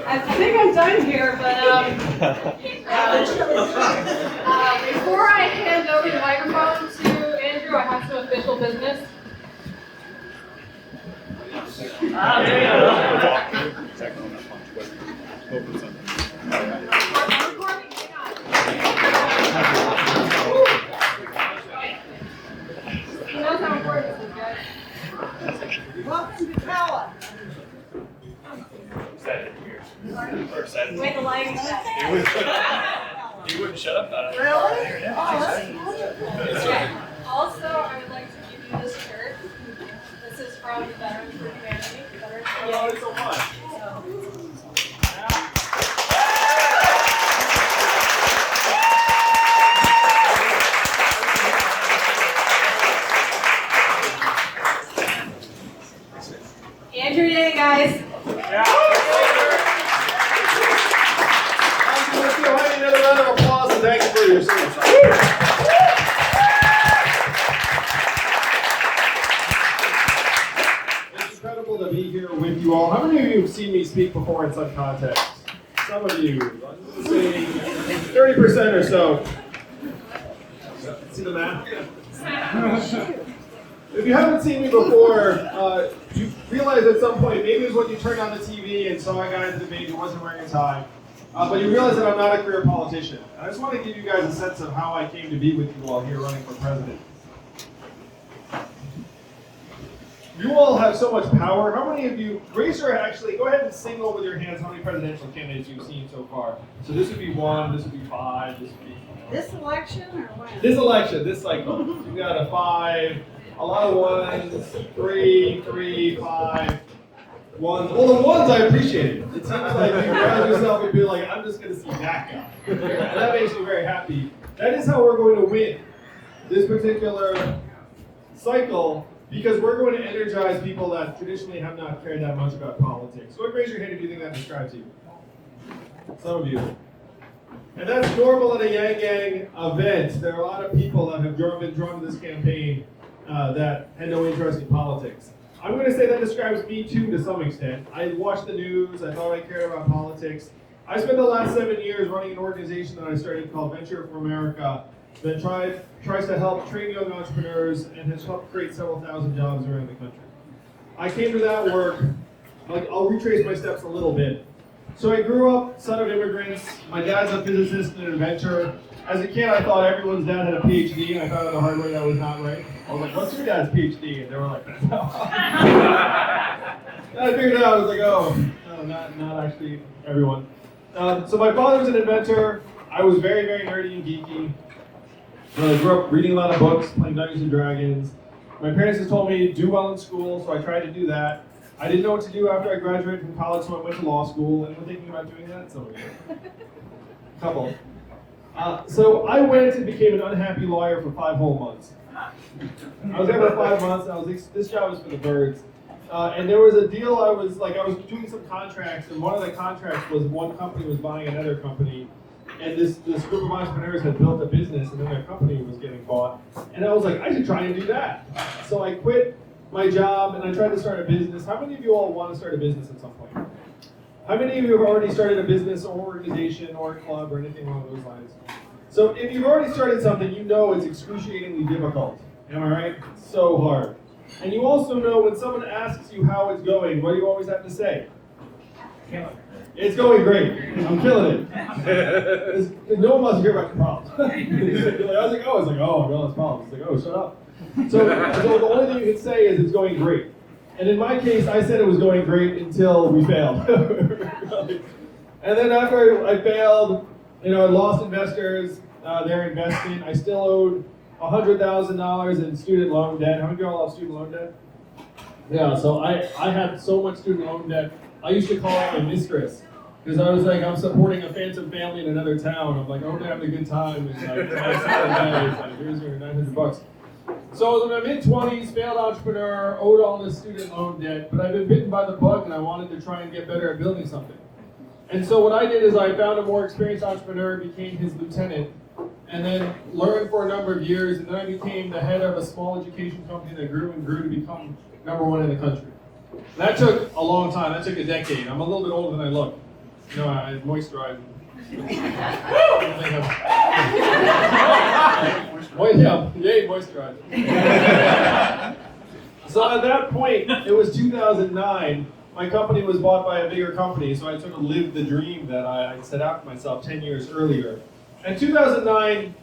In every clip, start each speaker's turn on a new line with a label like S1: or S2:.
S1: I think I'm done here, but before I hand over the microphone to Andrew, I have some official business. He knows how important this is, guys.
S2: Welcome to Pella.
S1: Wait, the lighting is back.
S3: He wouldn't shut up about it.
S2: Really?
S1: Also, I would like to give you this shirt. This is from Veterans for Humanity. Veterans for Humanity.
S3: So much.
S1: Andrew Day, guys.
S3: Let's go ahead and another round of applause and thank you for your service. It's incredible to be here with you all. How many of you have seen me speak before in some context? Some of you. I'm saying 30% or so. See the math? If you haven't seen me before, you realize at some point, maybe it was when you turned on the TV and saw a guy in the debate who wasn't wearing a tie, but you realize that I'm not a career politician. I just want to give you guys a sense of how I came to be with you all here running for president. You all have so much power. How many of you, raise your, actually, go ahead and single with your hands how many presidential candidates you've seen so far. So this would be 1, this would be 5, this would be...
S2: This election or when?
S3: This election, this cycle. You've got a 5, a lot of 1s, 3, 5, 1s. Well, the 1s I appreciate it. It seems like you surround yourself and be like, I'm just going to see that guy. And that makes me very happy. That is how we're going to win this particular cycle, because we're going to energize people that traditionally have not cared that much about politics. So raise your hand if you think that describes you. Some of you. And that's normal at a Yang Gang event. There are a lot of people that have been drawn to this campaign that had no interest in politics. I'm going to say that describes me too to some extent. I watched the news, I thought I cared about politics. I spent the last 7 years running an organization that I started called Venture for America that tries to help train young entrepreneurs and has helped create several thousand jobs around the country. I came to that work, I'll retrace my steps a little bit. So I grew up son of immigrants. My dad's a physicist and an inventor. As a kid, I thought everyone's dad had a PhD, and I found out the hard way that was not right. I was like, what's your dad's PhD? And they were like, no. And I figured it out. I was like, oh, no, not actually everyone. So my father was an inventor. I was very, very nerdy and geeky. I grew up reading a lot of books, playing Dungeons and Dragons. My parents had told me to do well in school, so I tried to do that. I didn't know what to do after I graduated from college, so I went to law school. Anyone thinking about doing that? So, couple. So I went and became an unhappy lawyer for 5 whole months. I was there for 5 months, and I was like, this job was for the birds. And there was a deal. I was doing some contracts, and one of the contracts was one company was buying another company, and this group of entrepreneurs had built a business, and then their company was getting bought. And I was like, I should try and do that. So I quit my job, and I tried to start a business. How many of you all want to start a business at some point? How many of you have already started a business or organization or a club or anything along those lines? So if you've already started something, you know it's excruciatingly difficult. Am I right? It's so hard. And you also know when someone asks you how it's going, what do you always have to say? It's going great. I'm killing it. No one wants to hear about your problems. I was like, oh, no, it's problems. It's like, oh, shut up. So the only thing you can say is it's going great. And in my case, I said it was going great until we failed. And then after I failed, I lost investors, their investment. I still owed $100,000 in student loan debt. How many of y'all have student loan debt? Yeah, so I had so much student loan debt. I used to call out my mistress because I was like, I'm supporting a phantom family in another town. I'm like, oh, they're having a good time. And like, here's your $900. So I was in my mid-20s, failed entrepreneur, owed all this student loan debt, but I've been bitten by the bug and I wanted to try and get better at building something. And so what I did is I found a more experienced entrepreneur, became his lieutenant, and then learned for a number of years, and then I became the head of a small education company that grew and grew to become #1 in the country. That took a long time. That took a decade. I'm a little bit older than I look. No, I moisturize. Yay, moisturize. So at that point, it was 2009. My company was bought by a bigger company, so I sort of lived the dream that I set out for myself 10 years earlier. In 2009,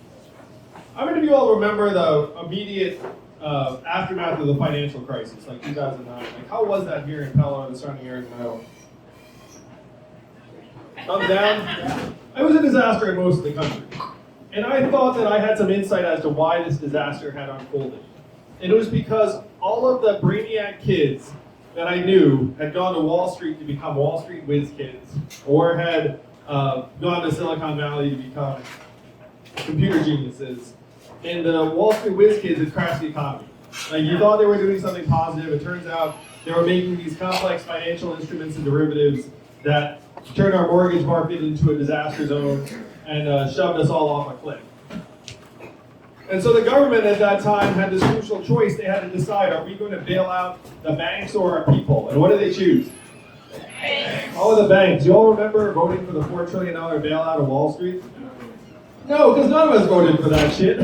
S3: how many of you all remember the immediate aftermath of the financial crisis, like 2009? Like, how was that here in Pella and the surrounding areas in Iowa? Thumbs down? It was a disaster in most of the country. And I thought that I had some insight as to why this disaster had unfolded. And it was because all of the brainiac kids that I knew had gone to Wall Street to become Wall Street whiz kids, or had gone to Silicon Valley to become computer geniuses. And the Wall Street whiz kids had crashed the economy. Like, you thought they were doing something positive. It turns out they were making these complex financial instruments and derivatives that turned our mortgage market into a disaster zone and shoved us all off a cliff. And so the government at that time had this crucial choice. They had to decide, are we going to bail out the banks or our people? And what did they choose? Banks. Oh, the banks. You all remember voting for the $4 trillion bailout of Wall Street? No, because none of us voted for that shit.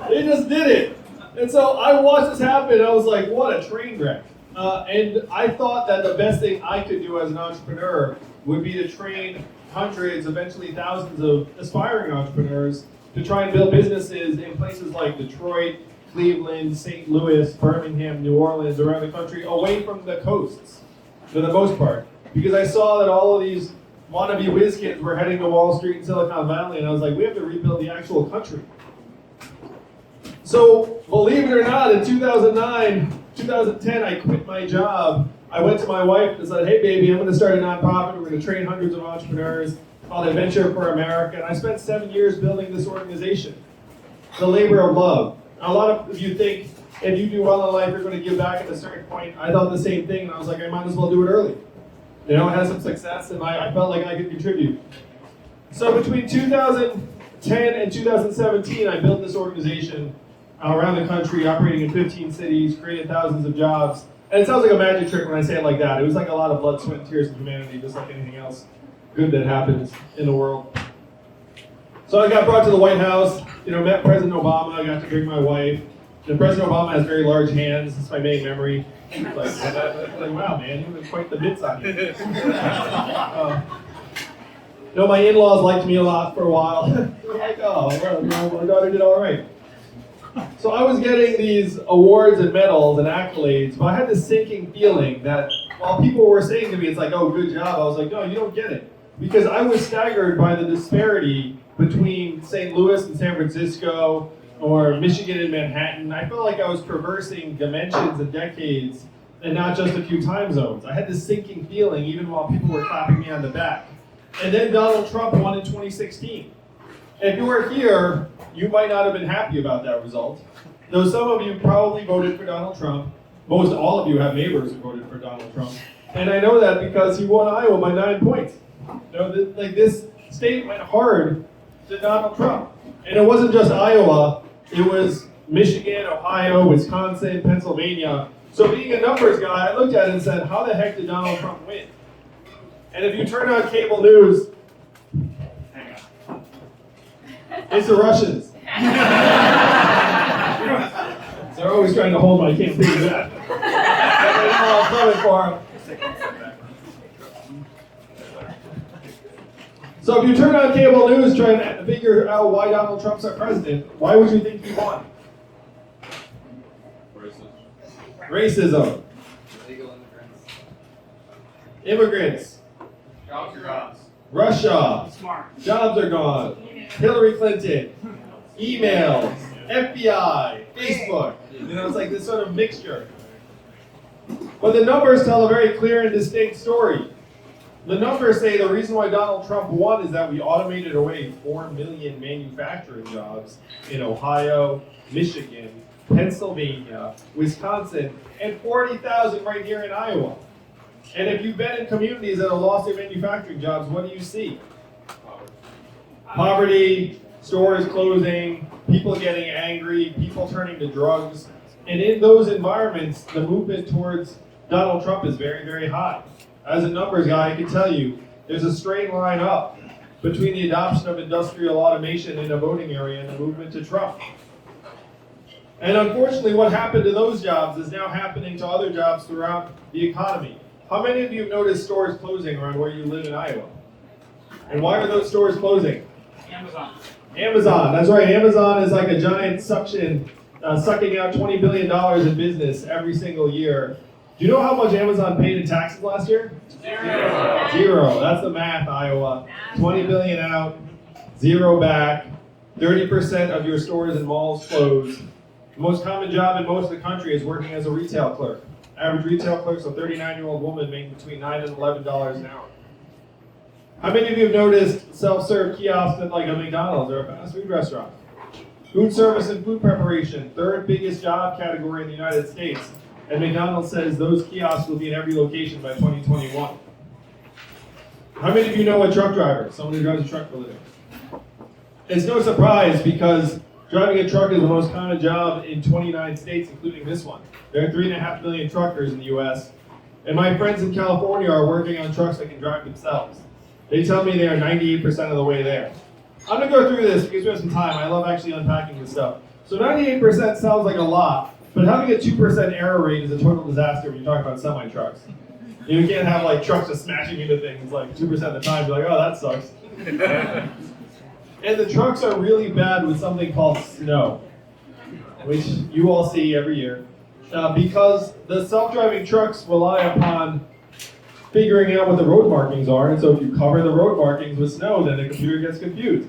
S3: They just did it. And so I watched this happen, and I was like, what a train wreck. And I thought that the best thing I could do as an entrepreneur would be to train hundreds, eventually thousands of aspiring entrepreneurs to try and build businesses in places like Detroit, Cleveland, St. Louis, Birmingham, New Orleans, around the country, away from the coasts, for the most part. Because I saw that all of these wannabe whiz kids were heading to Wall Street and Silicon Valley, and I was like, we have to rebuild the actual country. So, believe it or not, in 2010, I quit my job. I went to my wife and said, hey baby, I'm going to start a nonprofit. We're going to train hundreds of entrepreneurs called Adventure for America. And I spent 7 years building this organization. The labor of love. A lot of you think if you do well in life, you're going to give back at a certain point. I thought the same thing, and I was like, I might as well do it early. You know, I had some success, and I felt like I could contribute. So between 2010 and 2017, I built this organization around the country, operating in 15 cities, created thousands of jobs. And it sounds like a magic trick when I say it like that. It was like a lot of blood, sweat, and tears of humanity, just like anything else good that happens in the world. So I got brought to the White House, met President Obama. I got to bring my wife. And President Obama has very large hands. That's my main memory. Like, wow, man, you have quite the mitts on you. My in-laws liked me a lot for a while. They were like, oh, well, my daughter did all right. So I was getting these awards and medals and accolades, but I had this sinking feeling that while people were saying to me, it's like, oh, good job, I was like, no, you don't get it. Because I was staggered by the disparity between St. Louis and San Francisco, or Michigan and Manhattan. I felt like I was traversing dimensions and decades and not just a few time zones. I had this sinking feeling even while people were clapping me on the back. And then Donald Trump won in 2016. If you were here, you might not have been happy about that result. Though some of you probably voted for Donald Trump. Most all of you have neighbors who voted for Donald Trump. And I know that because he won Iowa by 9 points. This state went hard to Donald Trump. And it wasn't just Iowa. It was Michigan, Ohio, Wisconsin, Pennsylvania. So being a numbers guy, I looked at it and said, how the heck did Donald Trump win? And if you turn on cable news, it's the Russians. They're always trying to hold my campaign back. I'm coming for them. So if you turn on cable news trying to figure out why Donald Trump's our president, why would you think he won? Racism.
S4: Illegal immigrants.
S3: Immigrants.
S4: Jobs are gone.
S3: Russia.
S4: Smart.
S3: Jobs are gone. Hillary Clinton. Emails. FBI. Facebook. It's like this sort of mixture. But the numbers tell a very clear and distinct story. The numbers say the reason why Donald Trump won is that we automated away 4 million manufacturing jobs in Ohio, Michigan, Pennsylvania, Wisconsin, and 40,000 right here in Iowa. And if you've been in communities that have lost their manufacturing jobs, what do you see? Poverty, stores closing, people getting angry, people turning to drugs. And in those environments, the movement towards Donald Trump is very, very high. As a numbers guy, I can tell you, there's a straight line up between the adoption of industrial automation in a voting area and the movement to Trump. And unfortunately, what happened to those jobs is now happening to other jobs throughout the economy. How many of you have noticed stores closing around where you live in Iowa? And why are those stores closing? Amazon, that's right. Amazon is like a giant suction, sucking out $20 billion in business every single year. Do you know how much Amazon paid in taxes last year? Zero. That's the math, Iowa. 20 billion out, zero back. 30% of your stores and malls closed. The most common job in most of the country is working as a retail clerk. Average retail clerk's a 39-year-old woman making between $9 and $11 an hour. How many of you have noticed self-serve kiosks at like a McDonald's or a fast food restaurant? Food service and food preparation, third biggest job category in the United States. And McDonald's says those kiosks will be in every location by 2021. How many of you know a truck driver? Someone who drives a truck for a living. It's no surprise because driving a truck is the most common job in 29 states, including this one. There are 3.5 million truckers in the US. And my friends in California are working on trucks that can drive themselves. They tell me they are 98% of the way there. I'm gonna go through this because we have some time. I love actually unpacking this stuff. So 98% sounds like a lot, but having a 2% error rate is a total disaster when you talk about semi-trucks. You can't have like trucks just smashing into things like 2% of the time. You're like, oh, that sucks. And the trucks are really bad with something called snow, which you all see every year, because the self-driving trucks rely upon figuring out what the road markings are, and so if you cover the road markings with snow, then the computer gets confused.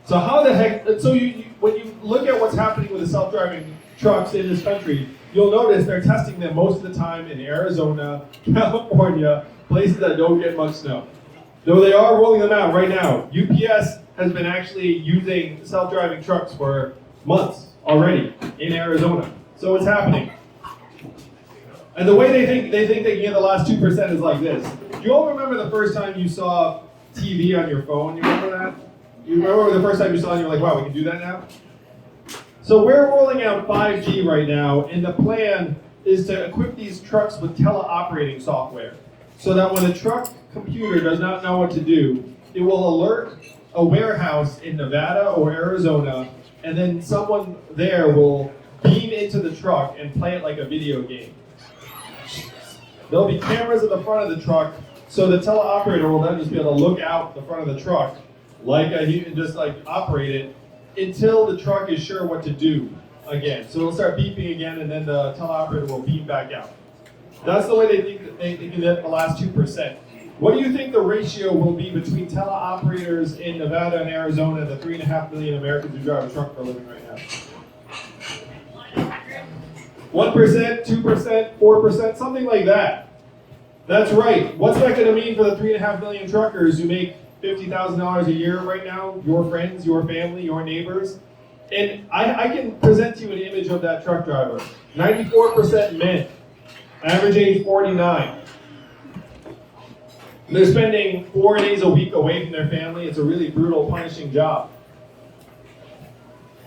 S3: So how the heck, so when you look at what's happening with the self-driving trucks in this country, you'll notice they're testing them most of the time in Arizona, California, places that don't get much snow. Though they are rolling them out right now. UPS has been actually using self-driving trucks for months already in Arizona. So it's happening. And the way they think they can get the last 2% is like this. Do you all remember the first time you saw TV on your phone? You remember that? You remember the first time you saw it and you're like, wow, we can do that now? So we're rolling out 5G right now, and the plan is to equip these trucks with teleoperating software so that when a truck computer does not know what to do, it will alert a warehouse in Nevada or Arizona, and then someone there will beam into the truck and play it like a video game. There'll be cameras at the front of the truck, so the teleoperator will then just be able to look out the front of the truck and just like operate it until the truck is sure what to do again. So it'll start beeping again, and then the teleoperator will beam back out. That's the way they think that they can get the last 2%. What do you think the ratio will be between teleoperators in Nevada and Arizona and the 3.5 million Americans who drive a truck for a living right now? 1%, 2%, 4%, something like that. That's right. What's that going to mean for the 3.5 million truckers who make $50,000 a year right now? Your friends, your family, your neighbors. And I can present to you an image of that truck driver. 94% men. Average age 49. They're spending 4 days a week away from their family. It's a really brutal, punishing job.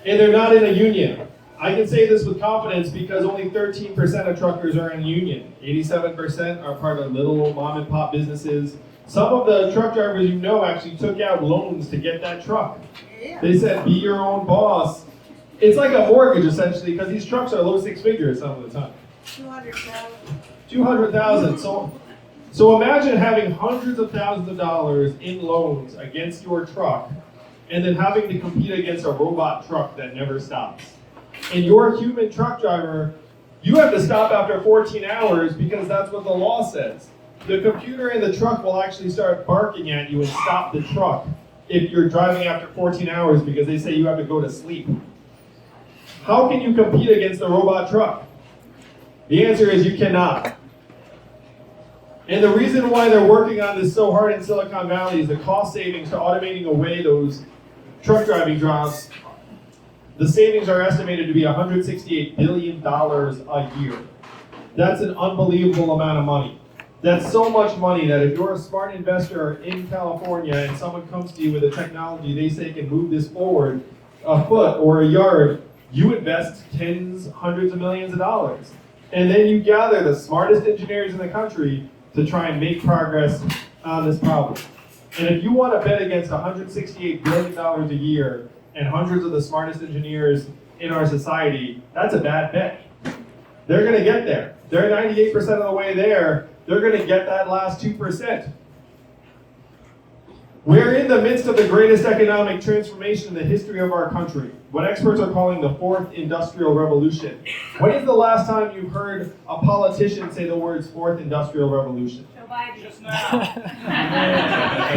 S3: And they're not in a union. I can say this with confidence because only 13% of truckers are in a union. 87% are part of little mom and pop businesses. Some of the truck drivers you know actually took out loans to get that truck. They said, be your own boss. It's like a mortgage essentially because these trucks are low six figures some of the time.
S2: 200,000.
S3: 200,000. So imagine having hundreds of thousands of dollars in loans against your truck and then having to compete against a robot truck that never stops. And your human truck driver, you have to stop after 14 hours because that's what the law says. The computer in the truck will actually start barking at you and stop the truck if you're driving after 14 hours because they say you have to go to sleep. How can you compete against a robot truck? The answer is you cannot. And the reason why they're working on this so hard in Silicon Valley is the cost savings to automating away those truck driving jobs. The savings are estimated to be $168 billion a year. That's an unbelievable amount of money. That's so much money that if you're a smart investor in California and someone comes to you with a technology they say can move this forward a foot or a yard, you invest tens, hundreds of millions of dollars. And then you gather the smartest engineers in the country to try and make progress on this problem. And if you want to bet against $168 billion a year and hundreds of the smartest engineers in our society, that's a bad bet. They're going to get there. They're 98% of the way there. They're going to get that last 2%. We're in the midst of the greatest economic transformation in the history of our country, what experts are calling the fourth industrial revolution. When is the last time you've heard a politician say the words fourth industrial revolution?
S1: Joe Biden.
S2: Just now.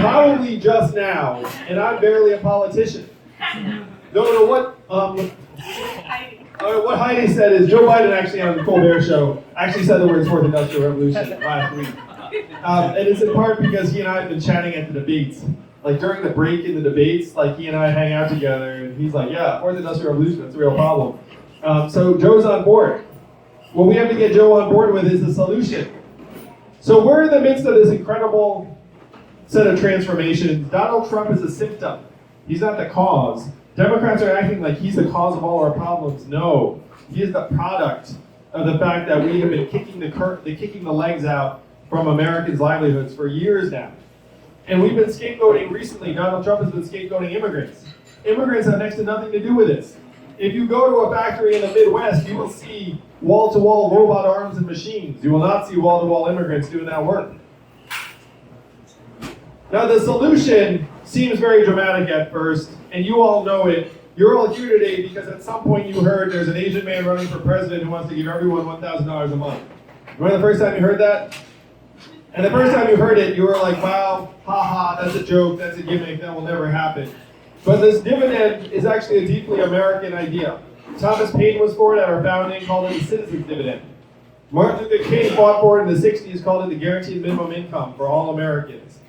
S3: Probably just now, and I'm barely a politician. No, what Heidi said is Joe Biden actually on the Colbert Show actually said the words fourth industrial revolution last week. And it's in part because he and I have been chatting at the debates. Like during the break in the debates, like he and I hang out together, and he's like, yeah, fourth industrial revolution, that's a real problem. So Joe's on board. What we have to get Joe on board with is the solution. So we're in the midst of this incredible set of transformations. Donald Trump is a symptom. He's not the cause. Democrats are acting like he's the cause of all our problems. No, he is the product of the fact that we have been kicking the legs out from Americans' livelihoods for years now. And we've been scapegoating recently. Donald Trump has been scapegoating immigrants. Immigrants have next to nothing to do with this. If you go to a factory in the Midwest, you will see wall-to-wall robot arms and machines. You will not see wall-to-wall immigrants doing that work. Now the solution seems very dramatic at first, and you all know it. You're all here today because at some point you heard there's an Asian man running for president who wants to give everyone $1,000 a month. Remember the first time you heard that? And the first time you heard it, you were like, wow, haha, that's a joke, that's a gimmick, that will never happen. But this dividend is actually a deeply American idea. Thomas Paine was for it at our founding, called it the citizen's dividend. Martin Luther King fought for it in the 60s, called it the guaranteed minimum income for all Americans.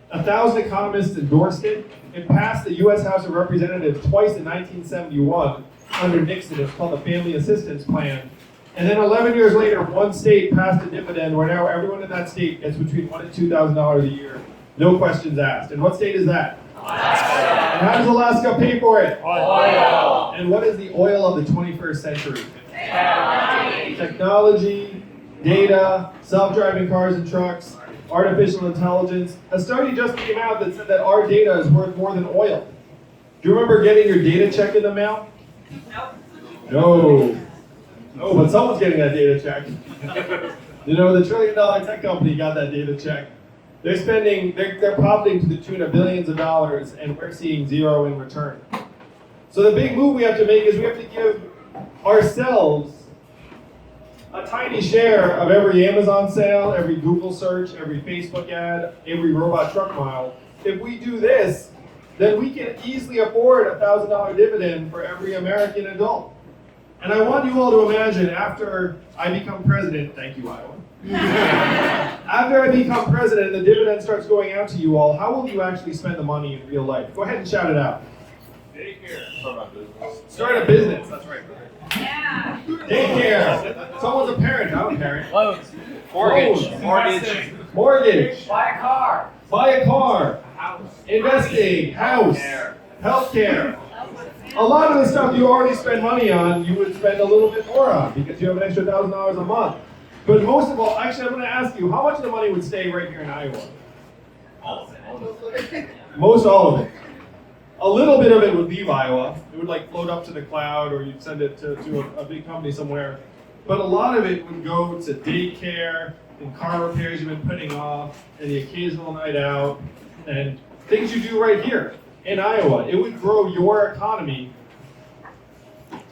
S3: 1,000 economists endorsed it. It passed the U.S. House of Representatives twice in 1971 under Nixon. It's called the Family Assistance Plan. And then 11 years later, one state passed a dividend where now everyone in that state gets between $1,000 and $2,000 a year. No questions asked. And what state is that? Alaska. And how does Alaska pay for it?
S4: Oil.
S3: And what is the oil of the 21st century? Technology, data, self-driving cars and trucks, artificial intelligence. A study just came out that said that our data is worth more than oil. Do you remember getting your data check in the mail?
S1: Nope.
S3: No. No, but someone's getting that data check. You know, the $1 trillion tech company got that data check. They're profiting to the tune of billions of dollars, and we're seeing zero in return. So the big move we have to make is we have to give ourselves a tiny share of every Amazon sale, every Google search, every Facebook ad, every robot truck mile. If we do this, then we can easily afford a $1,000 dividend for every American adult. And I want you all to imagine after I become president, thank you, Iowa. After I become president and the dividend starts going out to you all, how will you actually spend the money in real life? Go ahead and shout it out.
S4: Daycare.
S3: Start a business. That's right.
S1: Yeah.
S3: Daycare. Someone's a parent. I'm a parent.
S4: Loans.
S3: Mortgage. Mortgage.
S4: Buy a car.
S3: Buy a car.
S4: House.
S3: Investing. House. Healthcare. A lot of the stuff you already spend money on, you would spend a little bit more on because you have an extra $1,000 a month. But most of all, actually, I'm going to ask you, how much of the money would stay right here in Iowa?
S4: All of it.
S3: Most all of it. A little bit of it would leave Iowa. It would like float up to the cloud, or you'd send it to a big company somewhere. But a lot of it would go to daycare and car repairs you've been putting off, and the occasional night out, and things you do right here in Iowa. It would grow your economy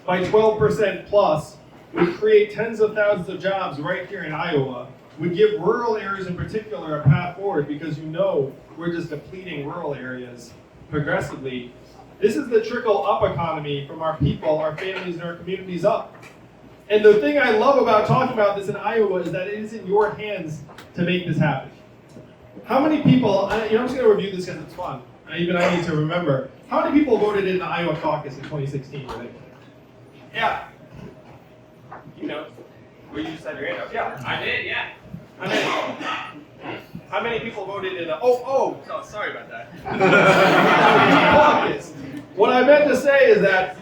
S3: by 12% plus, would create tens of thousands of jobs right here in Iowa, would give rural areas in particular a path forward because you know we're just depleting rural areas progressively. This is the trickle-up economy from our people, our families, and our communities up. And the thing I love about talking about this in Iowa is that it is in your hands to make this happen. How many people, I'm just going to review this because it's fun. Even I need to remember. How many people voted in the Iowa caucus in 2016? Yeah.
S4: You know. Well, you just had your hand up. Yeah. I did, yeah.
S3: How many people voted in the,
S4: Sorry about that.
S3: caucus? What I meant to say is that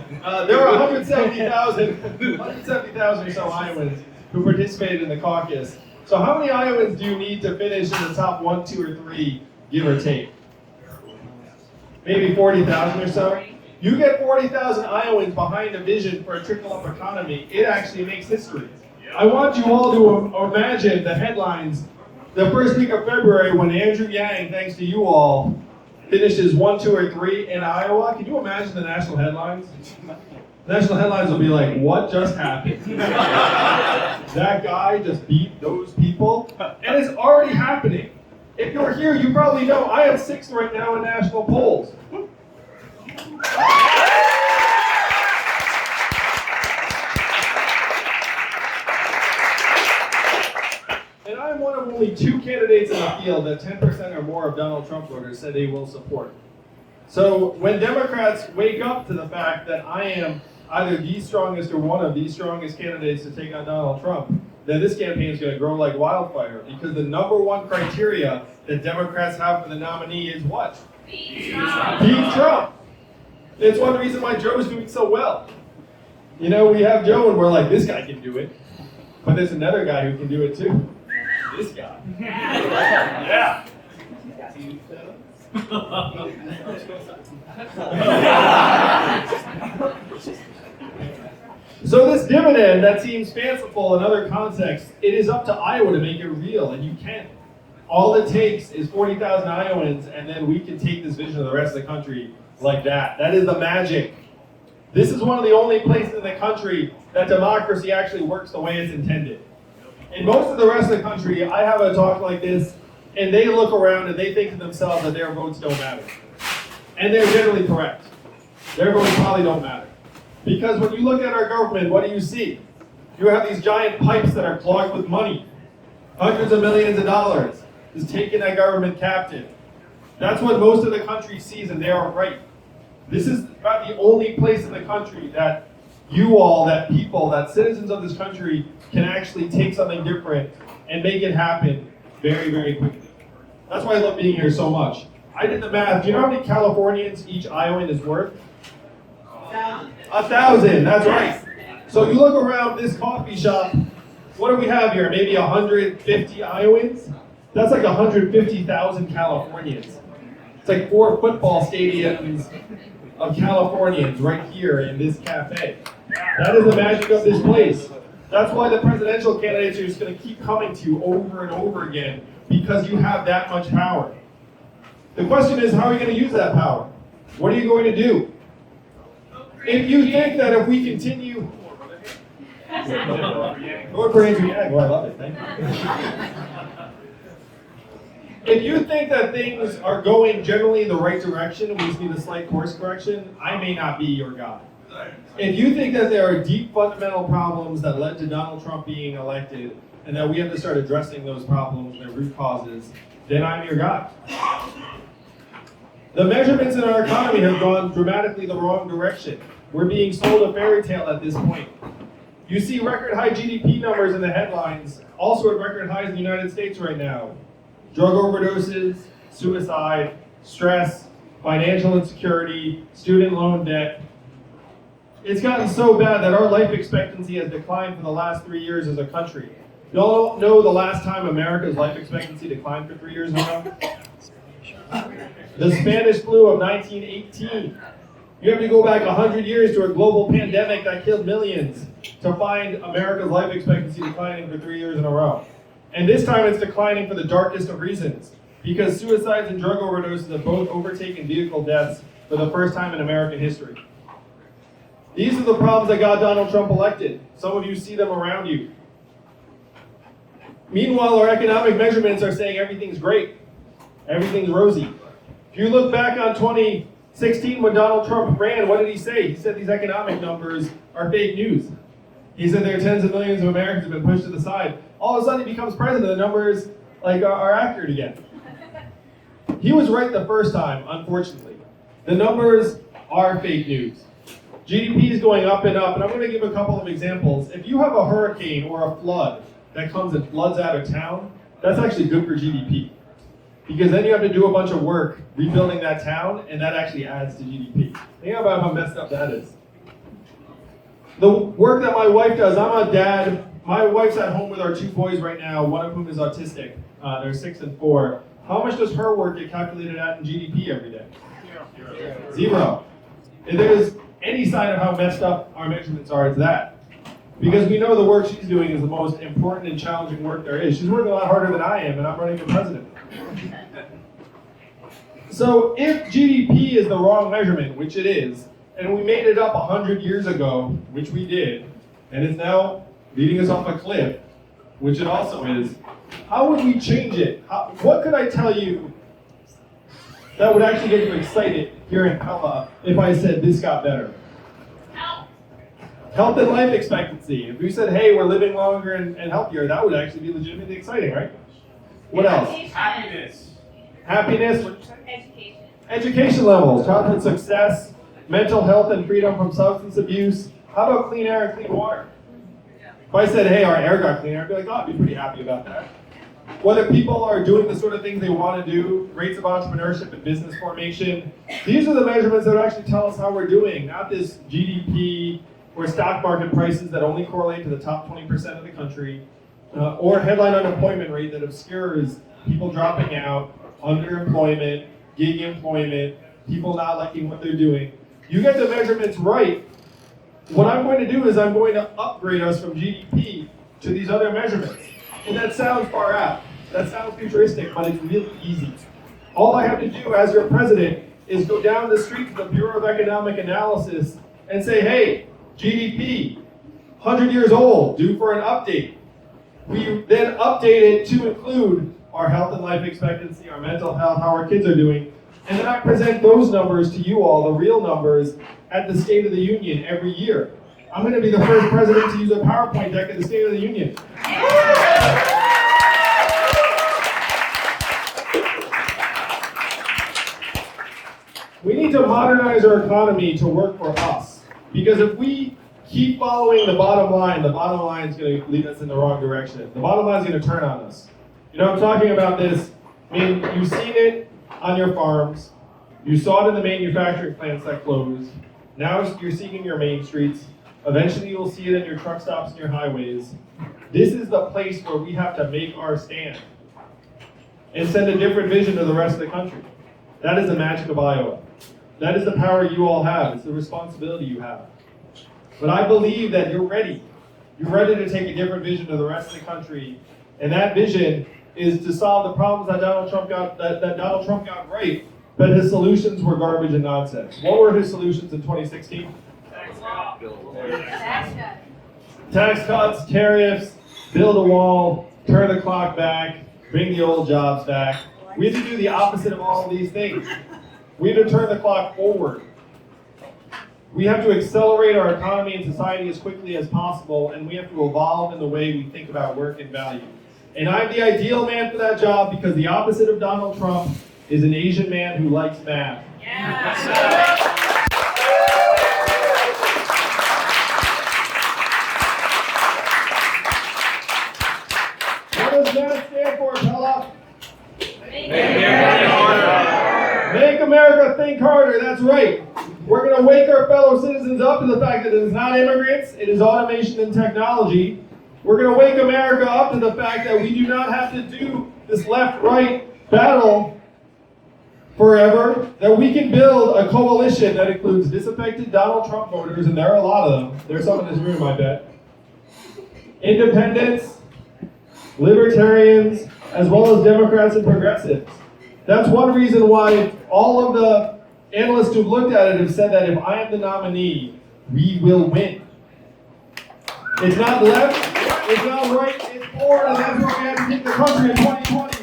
S3: there were 170,000 or so Iowans who participated in the caucus. So how many Iowans do you need to finish in the top 1, 2, or 3, give or take? Maybe 40,000 or so? You get 40,000 Iowans behind a vision for a trickle-up economy, it actually makes history. I want you all to imagine the headlines the first week of February when Andrew Yang, thanks to you all, finishes 1, 2, or 3 in Iowa. Can you imagine the national headlines? The national headlines will be like, what just happened? That guy just beat those people. And it's already happening. If you're here, you probably know I am 6th right now in national polls. And I'm one of only 2 candidates in the field that 10% or more of Donald Trump voters said they will support. So when Democrats wake up to the fact that I am either the strongest or one of the strongest candidates to take on Donald Trump, then this campaign is going to grow like wildfire, because the number one criteria that Democrats have for the nominee is what? Beat Trump. It's one reason why Joe's doing so well. You know, we have Joe and we're like, this guy can do it. But there's another guy who can do it too. This guy. Yeah. So this dividend that seems fanciful in other contexts, it is up to Iowa to make it real, and you can. All it takes is 40,000 Iowans, and then we can take this vision of the rest of the country like that. That is the magic. This is one of the only places in the country that democracy actually works the way it's intended. In most of the rest of the country, I have a talk like this, and they look around and they think to themselves that their votes don't matter. And they're generally correct. Their votes probably don't matter. Because when you look at our government, what do you see? You have these giant pipes that are clogged with money. Hundreds of millions of dollars is taking that government captive. That's what most of the country sees, and they are right. This is about the only place in the country that you all, that people, that citizens of this country can actually take something different and make it happen very, very quickly. That's why I love being here so much. I did the math. Do you know how many Californians each Iowan is worth? 1,000, that's right. So you look around this coffee shop, what do we have here? Maybe 150 Iowans? That's like 150,000 Californians. It's like 4 football stadiums of Californians right here in this cafe. That is the magic of this place. That's why the presidential candidates are just going to keep coming to you over and over again, because you have that much power. The question is, how are you going to use that power? What are you going to do? If you think that if we continue... Vote for Andrew Yang. Oh, I love it. Thank you. If you think that things are going generally in the right direction and we just need a slight course correction, I may not be your guy. If you think that there are deep fundamental problems that led to Donald Trump being elected and that we have to start addressing those problems, their root causes, then I'm your guy. The measurements in our economy have gone dramatically the wrong direction. We're being sold a fairy tale at this point. You see record high GDP numbers in the headlines, also at record highs in the United States right now. Drug overdoses, suicide, stress, financial insecurity, student loan debt. It's gotten so bad that our life expectancy has declined for the last 3 years as a country. You all know the last time America's life expectancy declined for 3 years in a row? The Spanish flu of 1918. You have to go back 100 years to a global pandemic that killed millions to find America's life expectancy declining for 3 years in a row. And this time it's declining for the darkest of reasons, because suicides and drug overdoses have both overtaken vehicle deaths for the first time in American history. These are the problems that got Donald Trump elected. Some of you see them around you. Meanwhile, our economic measurements are saying everything's great. Everything's rosy. If you look back on 2016 when Donald Trump ran, what did he say? He said these economic numbers are fake news. He said there are tens of millions of Americans who have been pushed to the side. All of a sudden he becomes president, the numbers are accurate again. He was right the first time, unfortunately. The numbers are fake news. GDP is going up, and I'm going to give a couple of examples. If you have a hurricane or a flood that comes and floods out of town, that's actually good for GDP. Because then you have to do a bunch of work rebuilding that town, and that actually adds to GDP. Think about how messed up that is. The work that my wife does, I'm a dad my wife's at home with our 2 boys right now, one of whom is autistic. They're 6 and 4. How much does her work get calculated at in GDP every day? 0. If there's any sign of how messed up our measurements are, it's that. Because we know the work she's doing is the most important and challenging work there is. She's working a lot harder than I am, and I'm running for president. So if GDP is the wrong measurement, which it is, and we made it up 100 years ago, which we did, and it's now leading us off a cliff, which it also is, how would we change it? What could I tell you that would actually get you excited here in Pella if I said this got better? Health and life expectancy. If we said, hey, we're living longer and healthier, that would actually be legitimately exciting, right? What else?
S4: Happiness.
S3: Happiness.
S1: Education.
S3: Education levels, childhood success, mental health and freedom from substance abuse. How about clean air and clean water? If I said, hey, our air got cleaner, I'd be like, oh, I'd be pretty happy about that. Whether people are doing the sort of things they want to do, rates of entrepreneurship and business formation, these are the measurements that actually tell us how we're doing, not this GDP or stock market prices that only correlate to the top 20% of the country, or headline unemployment rate that obscures people dropping out, underemployment, gig employment, people not liking what they're doing. You get the measurements right. What I'm going to do is I'm going to upgrade us from GDP to these other measurements. And that sounds far out. That sounds futuristic, but it's really easy. All I have to do as your president is go down the street to the Bureau of Economic Analysis and say, hey, GDP, 100 years old, due for an update. We then update it to include our health and life expectancy, our mental health, how our kids are doing. And then I present those numbers to you all, the real numbers, at the State of the Union every year. I'm going to be the first president to use a PowerPoint deck at the State of the Union. We need to modernize our economy to work for us. Because if we keep following the bottom line is going to lead us in the wrong direction. The bottom line is going to turn on us. You know, I'm talking about this. I mean, you've seen it on your farms. You saw it in the manufacturing plants that closed. Now you're seeing it in your main streets. Eventually you'll see it in your truck stops and your highways. This is the place where we have to make our stand and send a different vision to the rest of the country. That is the magic of Iowa. That is the power you all have. It's the responsibility you have. But I believe that you're ready. You're ready to take a different vision to the rest of the country. And that vision is to solve the problems that Donald Trump got right, but his solutions were garbage and nonsense. What were his solutions in 2016? Tax cuts, tariffs, build a wall, turn the clock back, bring the old jobs back. We have to do the opposite of all of these things. We have to turn the clock forward. We have to accelerate our economy and society as quickly as possible, and we have to evolve in the way we think about work and value. And I'm the ideal man for that job because the opposite of Donald Trump is an Asian man who likes math.
S1: Yeah.
S3: What does math stand for, Pella?
S1: Make
S3: Make America think harder, that's right. We're going to wake our fellow citizens up to the fact that it is not immigrants, it is automation and technology. We're going to wake America up to the fact that we do not have to do this left-right battle forever, that we can build a coalition that includes disaffected Donald Trump voters, and there are a lot of them. There's some in this room, I bet. Independents, libertarians, as well as Democrats and progressives. That's one reason why all of the analysts who've looked at it have said that if I am the nominee, we will win. It's not left, it's not right, it's forward, and that's where we have to take the country in 2020.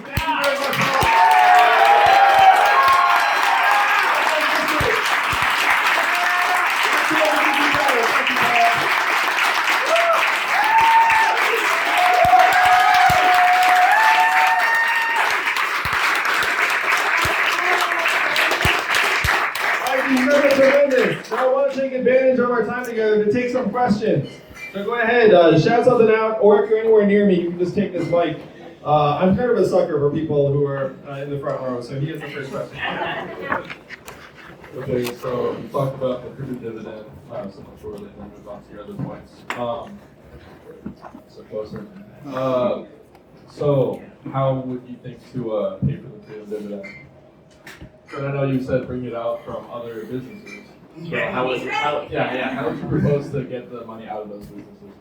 S3: Thank you very much. I want to take advantage of our time together to take some questions. So go ahead, shout something out, or if you're anywhere near me, you can just take this mic. I'm kind of a sucker for people who are in the front row, so he gets the first question. Okay, so you talked about the accrued dividend, so much earlier, and then move on to your other points.
S2: So closer. So how would you think to pay for the freedom dividend? So I know you said bring it out from other businesses. So how would you propose to get the money out of those businesses?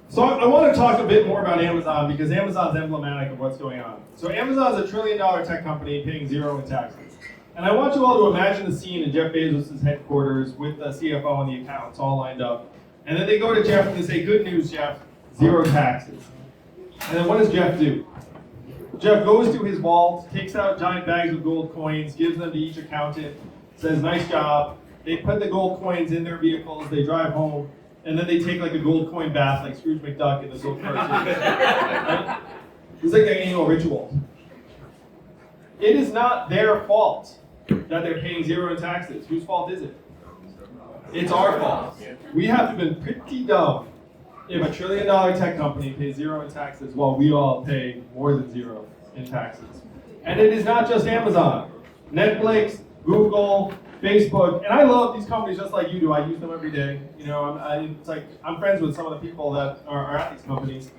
S3: So I want to talk a bit more about Amazon because Amazon's emblematic of what's going on. So Amazon's a $1 trillion tech company paying zero in taxes. And I want you all to imagine the scene in Jeff Bezos' headquarters with the CFO and the accountants all lined up. And then they go to Jeff and they say, good news, Jeff, zero taxes. And then what does Jeff do? Jeff goes to his vault, takes out giant bags of gold coins, gives them to each accountant, says, nice job. They put the gold coins in their vehicles, they drive home, and then they take like a gold coin bath like Scrooge McDuck in this little cartoon. Right? It's like their annual ritual. It is not their fault that they're paying zero in taxes. Whose fault is it? It's our fault. We have to have been pretty dumb if a $1 trillion tech company pays zero in taxes while we all pay more than zero in taxes. And it is not just Amazon. Netflix, Google, Facebook, and I love these companies just like you do. I use them every day. You know, I'm friends with some of the people that are at these companies.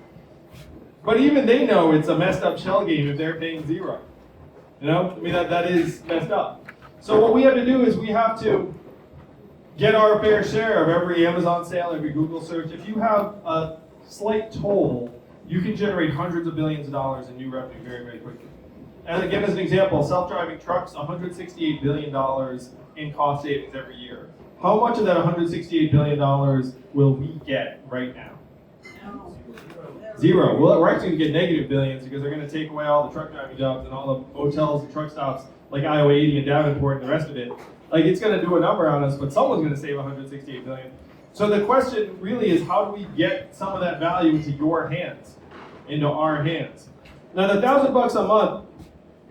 S3: But even they know it's a messed up shell game if they're paying zero. You know, I mean that is messed up. So what we have to do is we have to get our fair share of every Amazon sale, every Google search. If you have a slight toll, you can generate hundreds of billions of dollars in new revenue very, very quickly. And again, as an example, self-driving trucks, $168 billion in cost savings every year. How much of that $168 billion will we get right now? Zero. Well, we're actually going to get negative billions because they're going to take away all the truck driving jobs and all the hotels and truck stops like Iowa 80 and Davenport and the rest of it. Like, it's going to do a number on us, but someone's going to save $168 billion. So the question really is, how do we get some of that value into your hands, into our hands? Now, the $1,000 a month,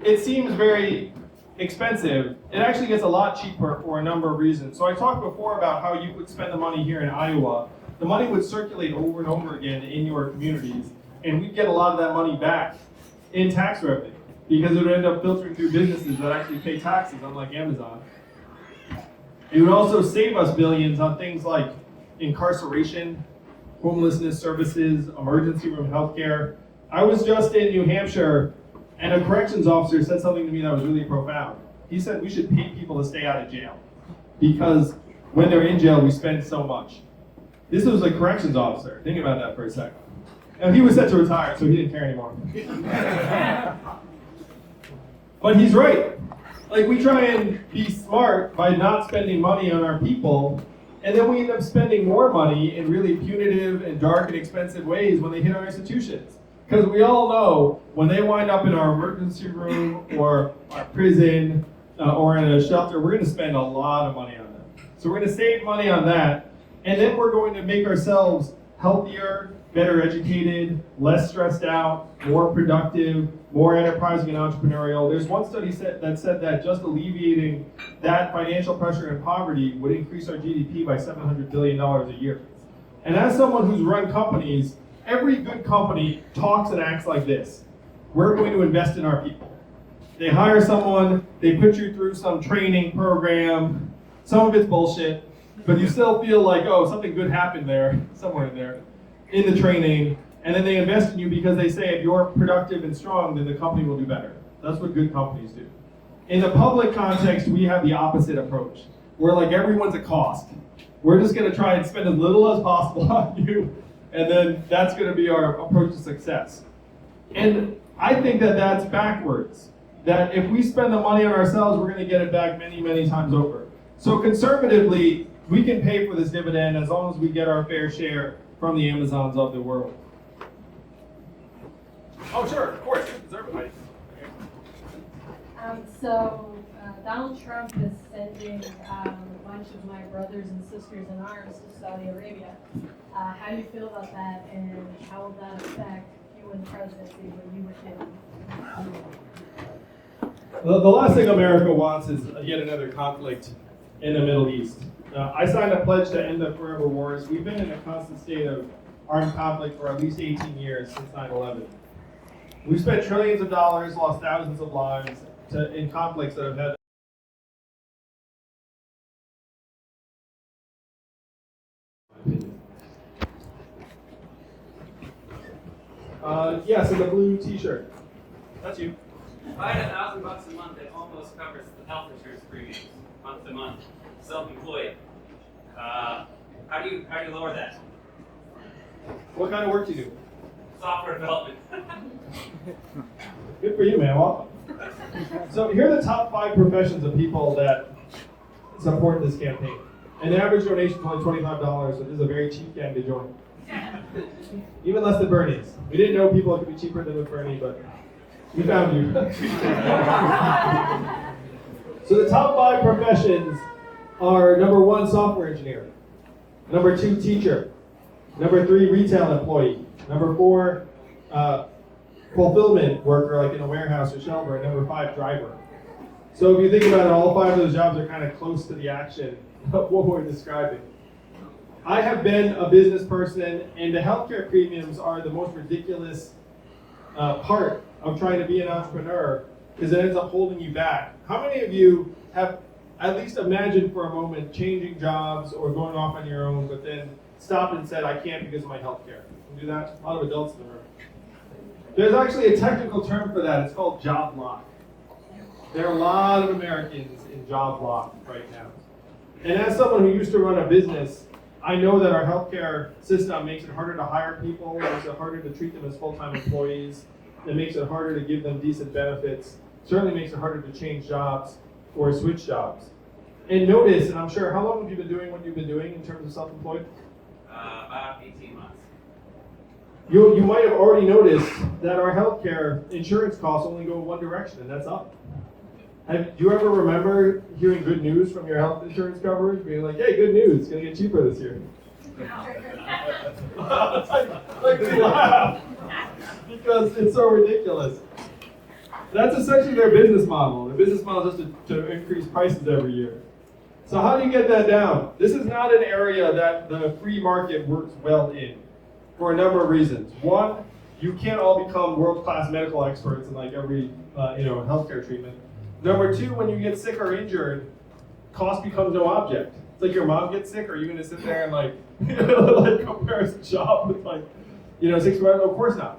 S3: it seems very expensive. It actually gets a lot cheaper for a number of reasons. So I talked before about how you would spend the money here in Iowa. The money would circulate over and over again in your communities, and we'd get a lot of that money back in tax revenue because it would end up filtering through businesses that actually pay taxes, unlike Amazon. It would also save us billions on things like incarceration, homelessness services, emergency room healthcare. I was just in New Hampshire, and a corrections officer said something to me that was really profound. He said we should pay people to stay out of jail because when they're in jail, we spend so much. This was a corrections officer. Think about that for a second. And he was set to retire, so he didn't care anymore. But he's right. Like, we try and be smart by not spending money on our people, and then we end up spending more money in really punitive and dark and expensive ways when they hit our institutions. Because we all know when they wind up in our emergency room or our prison or in a shelter, we're going to spend a lot of money on them. So we're going to save money on that. And then we're going to make ourselves healthier, better educated, less stressed out, more productive, more enterprising and entrepreneurial. There's one study that said that just alleviating that financial pressure and poverty would increase our GDP by $700 billion a year. And as someone who's run companies, every good company talks and acts like this. We're going to invest in our people. They hire someone, they put you through some training program. Some of it's bullshit. But you still feel like, oh, something good happened there, somewhere in there, in the training, and then they invest in you because they say if you're productive and strong, then the company will do better. That's what good companies do. In the public context, we have the opposite approach. We're like, everyone's a cost. We're just going to try and spend as little as possible on you, and then that's going to be our approach to success. And I think that that's backwards. That if we spend the money on ourselves, we're going to get it back many, many times over. So conservatively, we can pay for this dividend as long as we get our fair share from the Amazons of the world. Oh, sure, of course.
S1: Donald Trump is sending a bunch of my brothers and sisters in arms to Saudi Arabia. How do you feel about that, and how will that affect you in the presidency, what you would do?
S3: The last thing America wants is yet another conflict in the Middle East. I signed a pledge to end the forever wars. We've been in a constant state of armed conflict for at least 18 years since 9/11. We've spent trillions of dollars, lost thousands of lives in conflicts that have had Yes, in the blue t-shirt. That's you.
S4: If I had $1,000 a month, it almost covers the health insurance premiums month to month. Self-employed. How do you lower that?
S3: What kind of work do you do?
S4: Software development.
S3: Good for you, man. Welcome. So here are the top 5 professions of people that support this campaign. An average donation is only $25, so this is a very cheap gang to join. Even less than Bernie's. We didn't know people could be cheaper than with Bernie, but we found you. So the top 5 professions are number 1, software engineer. Number 2, teacher. Number 3, retail employee. Number 4, fulfillment worker, like in a warehouse or shelver. And number 5, driver. So if you think about it, all 5 of those jobs are kind of close to the action of what we're describing. I have been a business person, and the healthcare premiums are the most ridiculous part of trying to be an entrepreneur, because it ends up holding you back. How many of you have at least imagined for a moment changing jobs or going off on your own, but then stopped and said, I can't because of my healthcare? Can you do that? A lot of adults in the room. There's actually a technical term for that. It's called job lock. There are a lot of Americans in job lock right now. And as someone who used to run a business, I know that our healthcare system makes it harder to hire people, makes it harder to treat them as full-time employees, it makes it harder to give them decent benefits, certainly makes it harder to change jobs or switch jobs. And notice, and I'm sure, how long have you been doing what you've been doing in terms of self-employed?
S4: About 18 months.
S3: You might have already noticed that our healthcare insurance costs only go one direction, and that's up. Do you ever remember hearing good news from your health insurance coverage, being like, hey, good news, it's going to get cheaper this year? like we laugh, because it's so ridiculous. That's essentially their business model. Their business model is just to increase prices every year. So how do you get that down? This is not an area that the free market works well in, for a number of reasons. One, you can't all become world-class medical experts in like every healthcare treatment. Number 2, when you get sick or injured, cost becomes no object. It's like your mom gets sick, are you going to sit there and like compare a job with 6 months? Of course not.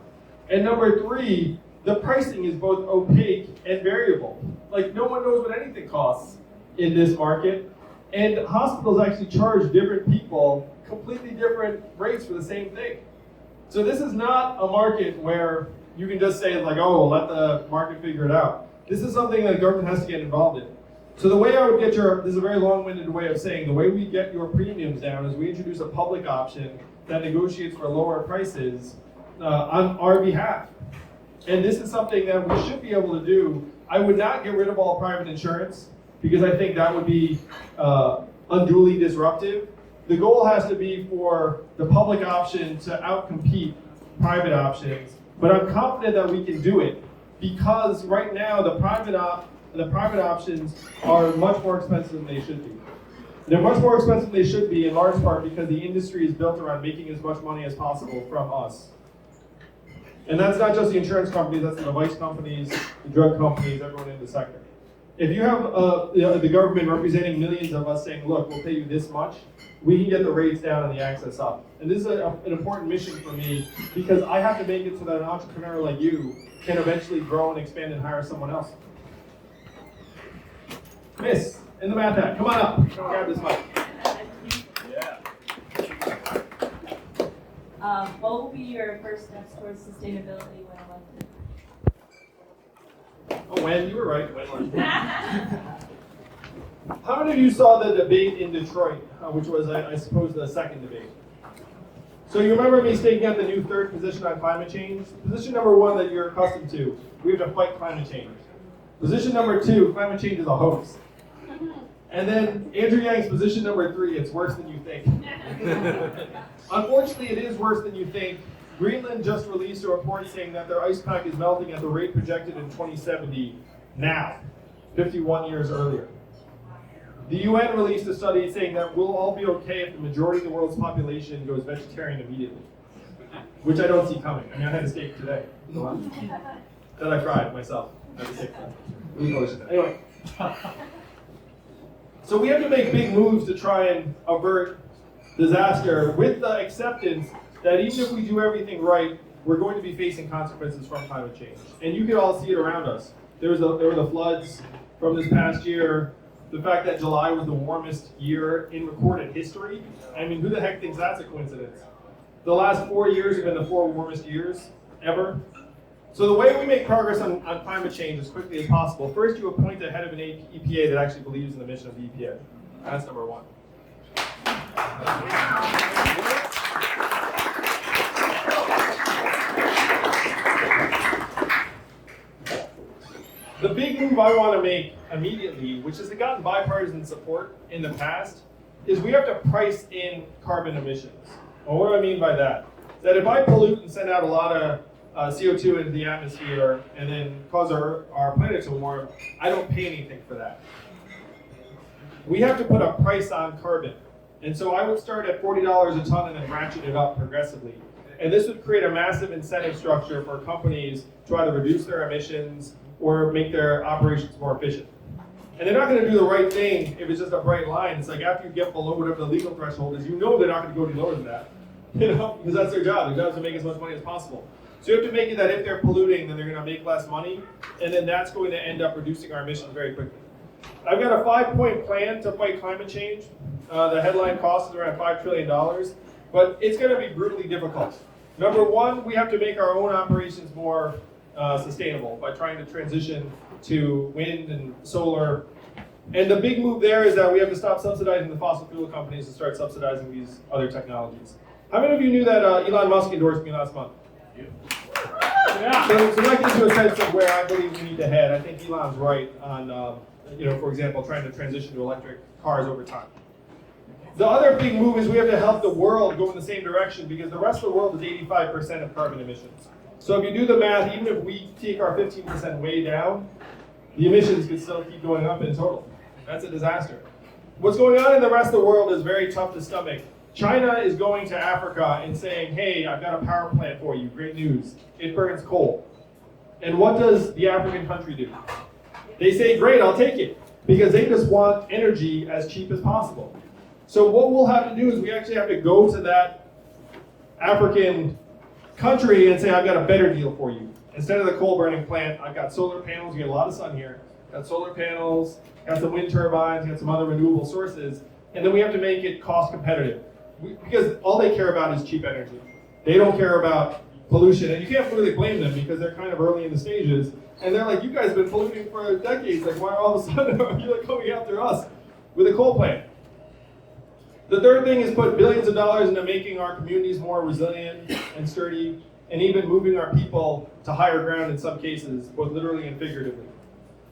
S3: And number 3, the pricing is both opaque and variable. Like no one knows what anything costs in this market. And hospitals actually charge different people completely different rates for the same thing. So this is not a market where you can just say like, oh, let the market figure it out. This is something that the government has to get involved in. So the way I would get this is a very long-winded way of saying, the way we get your premiums down is we introduce a public option that negotiates for lower prices on our behalf. And this is something that we should be able to do. I would not get rid of all private insurance, because I think that would be unduly disruptive. The goal has to be for the public option to outcompete private options, but I'm confident that we can do it, because right now the private options are much more expensive than they should be. They're much more expensive than they should be, in large part because the industry is built around making as much money as possible from us. And that's not just the insurance companies, that's the device companies, the drug companies, everyone in the sector. If you have the government representing millions of us saying, look, we'll pay you this much, we can get the rates down and the access up. And this is an important mission for me, because I have to make it so that an entrepreneur like you can eventually grow and expand and hire someone else. Miss, in the math hat, come on up. Come grab this mic.
S4: Yeah.
S5: What will be your first steps towards sustainability when elected?
S3: Oh, when? You were right. How many of you saw the debate in Detroit, which was, I suppose, the second debate? So you remember me staking out the new 3rd position on climate change? Position number 1 that you're accustomed to, we have to fight climate change. Position number 2, climate change is a hoax. And then Andrew Yang's position number 3, it's worse than you think. Unfortunately, it is worse than you think. Greenland just released a report saying that their ice pack is melting at the rate projected in 2070 now, 51 years earlier. The UN released a study saying that we'll all be okay if the majority of the world's population goes vegetarian immediately, which I don't see coming. I mean, I had a steak today. That I fried myself. I had a steak today. Anyway. So we have to make big moves to try and avert disaster, with the acceptance that even if we do everything right, we're going to be facing consequences from climate change. And you can all see it around us. There were the floods from this past year, the fact that July was the warmest year in recorded history. I mean, who the heck thinks that's a coincidence? The last 4 years have been the 4 warmest years ever. So the way we make progress on climate change as quickly as possible, first you appoint the head of an EPA that actually believes in the mission of the EPA. That's number one. The big move I want to make immediately, which has gotten bipartisan support in the past, is we have to price in carbon emissions. Well, what do I mean by that? That if I pollute and send out a lot of CO2 into the atmosphere and then cause our planet to warm, I don't pay anything for that. We have to put a price on carbon. And so I would start at $40 a ton and then ratchet it up progressively. And this would create a massive incentive structure for companies to either reduce their emissions or make their operations more efficient. And they're not going to do the right thing if it's just a bright line. It's like after you get below whatever the legal threshold is, you know they're not going to go any lower than that. You know, because that's their job. Their job is to make as much money as possible. So you have to make it that if they're polluting, then they're going to make less money, and then that's going to end up reducing our emissions very quickly. I've got a 5-point plan to fight climate change. The headline cost is around $5 trillion, but it's going to be brutally difficult. Number one, we have to make our own operations more sustainable by trying to transition to wind and solar. And the big move there is that we have to stop subsidizing the fossil fuel companies and start subsidizing these other technologies. How many of you knew that Elon Musk endorsed me last month? Yeah. So that gives you a sense of where I believe we need to head. I think Elon's right on, for example, trying to transition to electric cars over time. The other big move is we have to help the world go in the same direction because the rest of the world is 85% of carbon emissions. So if you do the math, even if we take our 15% way down, the emissions could still keep going up in total. That's a disaster. What's going on in the rest of the world is very tough to stomach. China is going to Africa and saying, hey, I've got a power plant for you, great news. It burns coal. And what does the African country do? They say, great, I'll take it, because they just want energy as cheap as possible. So what we'll have to do is we actually have to go to that African country and say, I've got a better deal for you. Instead of the coal burning plant, I've got solar panels, you get a lot of sun here, got solar panels, got some wind turbines, got some other renewable sources, and then we have to make it cost competitive. Because all they care about is cheap energy. They don't care about pollution, and you can't really blame them because they're kind of early in the stages, and they're like, you guys have been polluting for decades, like why all of a sudden are you like coming after us with a coal plant? The third thing is put billions of dollars into making our communities more resilient and sturdy, and even moving our people to higher ground in some cases, both literally and figuratively.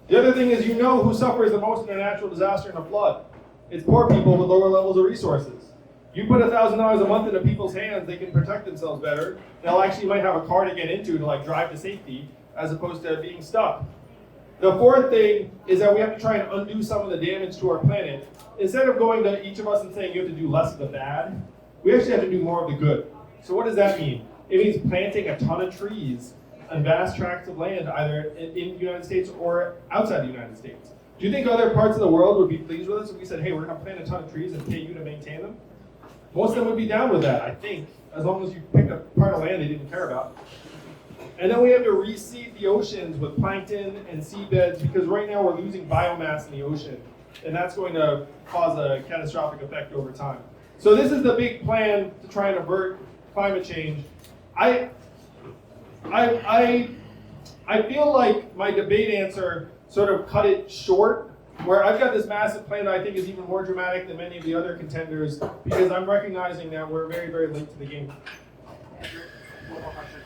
S3: The other thing is who suffers the most in a natural disaster and a flood. It's poor people with lower levels of resources. You put $1,000 a month into people's hands, they can protect themselves better. They'll actually might have a car to get into to like drive to safety as opposed to being stuck. The fourth thing is that we have to try and undo some of the damage to our planet. Instead of going to each of us and saying you have to do less of the bad, we actually have to do more of the good. So what does that mean? It means planting a ton of trees on vast tracts of land, either in the United States or outside the United States. Do you think other parts of the world would be pleased with us if we said, hey, we're going to plant a ton of trees and pay you to maintain them? Most of them would be down with that, I think, as long as you picked a part of land they didn't care about. And then we have to reseed the oceans with plankton and seabeds because right now we're losing biomass in the ocean, and that's going to cause a catastrophic effect over time. So this is the big plan to try and avert climate change. I feel like my debate answer sort of cut it short, where I've got this massive plan that I think is even more dramatic than many of the other contenders, because I'm recognizing that we're very, very late to the game.
S4: One more question.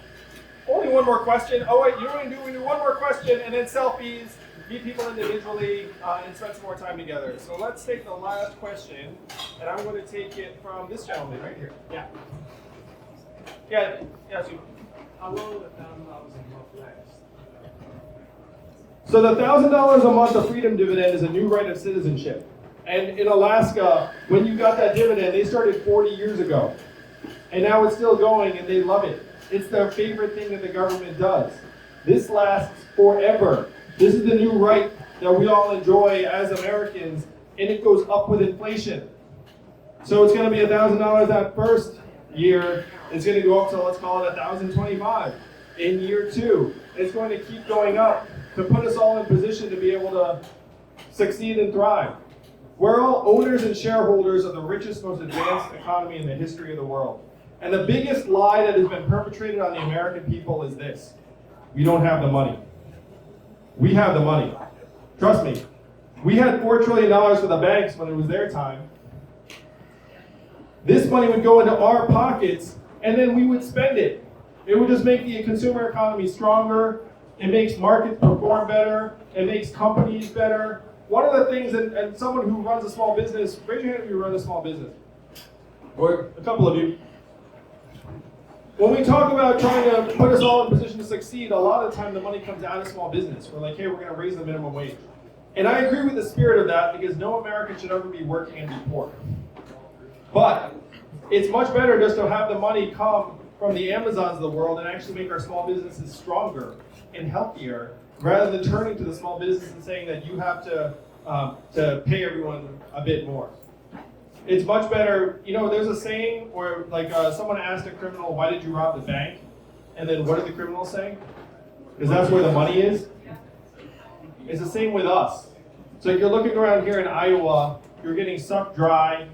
S3: Only one more question. Oh wait, you know what we do one more question and then selfies, meet people individually, and spend some more time together. So let's take the last question, and I'm going to take it from this gentleman right here. Yeah. Yeah, so
S6: How long would $1,000 a month last?
S3: So the $1,000 a month of freedom dividend is a new right of citizenship. And in Alaska, when you got that dividend, they started 40 years ago. And now it's still going and they love it. It's their favorite thing that the government does. This lasts forever. This is the new right that we all enjoy as Americans, and it goes up with inflation. So it's going to be $1,000 at first, year, it's going to go up to, let's call it 1,025. In year 2, it's going to keep going up to put us all in position to be able to succeed and thrive. We're all owners and shareholders of the richest, most advanced economy in the history of the world. And the biggest lie that has been perpetrated on the American people is this: we don't have the money. We have the money. Trust me. We had $4 trillion for the banks when it was their time. This money would go into our pockets, and then we would spend it. It would just make the consumer economy stronger. It makes markets perform better. It makes companies better. One of the things, and someone who runs a small business, raise your hand if you run a small business. Or a couple of you. When we talk about trying to put us all in position to succeed, a lot of the time the money comes out of small business. We're like, hey, we're going to raise the minimum wage. And I agree with the spirit of that, because no American should ever be working and be poor. But it's much better just to have the money come from the Amazons of the world and actually make our small businesses stronger and healthier, rather than turning to the small business and saying that you have to pay everyone a bit more. It's much better, there's a saying where someone asked a criminal, why did you rob the bank? And then what did the criminal say? Because that's where the money is. It's the same with us. So if you're looking around here in Iowa, you're getting sucked dry.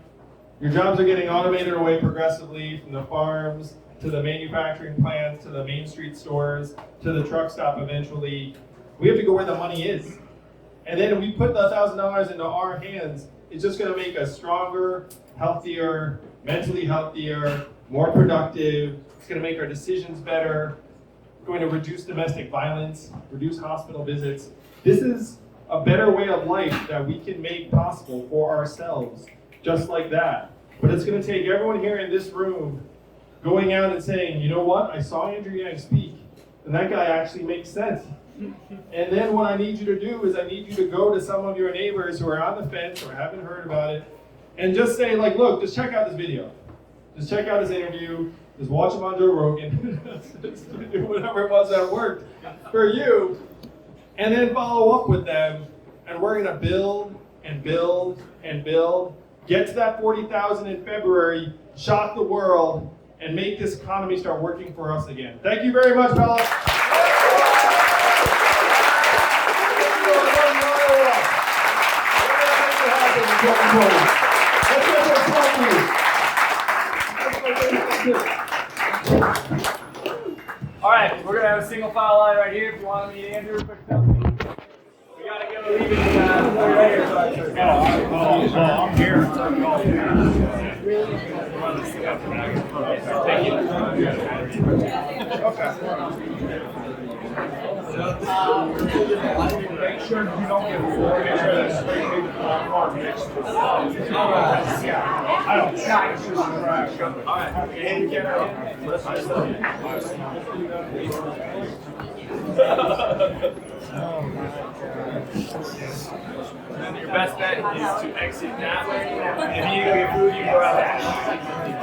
S3: Your jobs are getting automated away progressively, from the farms to the manufacturing plants to the main street stores to the truck stop eventually. We have to go where the money is. And then if we put the $1,000 into our hands, it's just going to make us stronger, healthier, mentally healthier, more productive. It's going to make our decisions better. We're going to reduce domestic violence, reduce hospital visits. This is a better way of life that we can make possible for ourselves, just like that. But it's going to take everyone here in this room going out and saying, you know what, I saw Andrew Yang speak, and that guy actually makes sense. And then what I need you to do is I need you to go to some of your neighbors who are on the fence or haven't heard about it, and just say, look, just check out this video. Just check out this interview. Just watch him on Joe Rogan. Just do whatever it was that worked for you. And then follow up with them, and we're going to build and build and build. Get to that 40,000 in February, shock the world, and make this economy start working for us again. Thank you very much, Pella.
S7: All right, we're gonna have a single file line right here. If you want to meet Andrew, quick selfie. We gotta go leave it right here. I'm here. Thank you. Make sure you don't get four. Make sure that's straight to the platform next to the I don't know. It's just trash. All right. And get out. And your best bet is to exit that way. If you go get food, you can go out that way.